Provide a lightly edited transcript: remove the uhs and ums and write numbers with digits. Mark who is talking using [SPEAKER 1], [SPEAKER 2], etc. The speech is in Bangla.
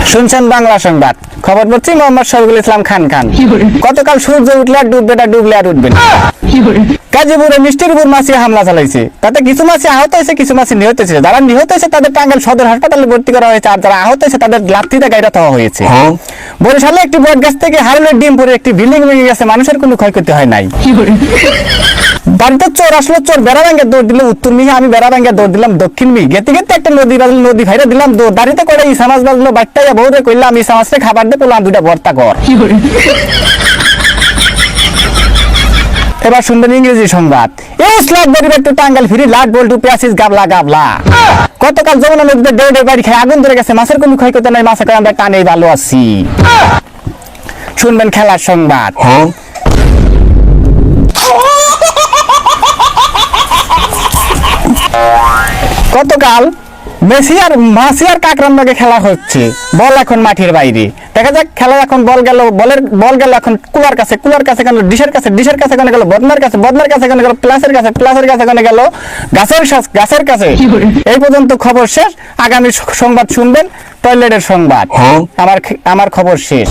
[SPEAKER 1] শুনছেন বাংলা সংবাদ, খবর পড়ছি মোহাম্মদ শফিকুল ইসলাম খান। গতকাল সূর্য উঠলে আর ডুববে না, ডুবলে আর উঠবে না। গাজীপুরে মিষ্টির উপর মাছি হামলা চালাইছে, তাতে কিছু মাছি আহত হয়েছে, কিছু মাছি নিহত হয়েছে। যারা নিহত হয়েছে তাদের টাঙ্গাইল সদর হাসপাতালে ভর্তি করা হয়েছে, আর যারা আহত হয়েছে তাদের লাঠিতে গাইরা দেওয়া হয়েছে। বরিশালে একটি বট গাছ থেকে হারুনের ডিম পরে একটি বিল্ডিং ভেঙে গেছে, মানুষের কোনো ক্ষয়ক্ষতি হয় নাই। বাড়িতে চোর আসলো, চোর বেড়া ভাঙ্গে দৌড় দিল উত্তর মিহি, আমি বেড়া ভাঙ্গে দৌড় দিলাম দক্ষিণ মিহি। গেতে গেতে একটা নদী বাজলো, নদী ভাইরা দিলাম দৌড়। দাঁড়িতে করে ইসা মাছ বাজলো, বাট্টাইয়া বউরে কইলাম ইসা মাছরে খাবার দিয়ে পেলাম দুইটা ভর্তা কর। এবার শুনবেন ইংরেজি সংবাদ। টাঙ্গাইল ফিরি লাট বল্টু পেঁয়াজিস গাবলা গাবলা। গতকাল যমুনা নদীতে ডেড়ে বাড়ি খেয়ে আগুন ধরে গেছে, মাছের কোনো ক্ষয়ক্ষতি নাই, মাছের আমরা কানেই ভালো আছি। শুনবেন খেলার সংবাদ। গতকাল মেসি আর মাসি আর কাকরাম লগে খেলা হচ্ছে, বল এখন মাঠের বাইরে। দেখা যাক খেলা এখন বল গেল এখন কুলার কাছে কেন ডিশের কাছে কেন গেল বদনার কাছে কেন গেল প্লাসের কাছে কেন গেল গাছের কাছে। এই পর্যন্ত খবর শেষ। আগামী সংবাদ শুনবেন টয়লেটের সংবাদ। আমার খবর শেষ।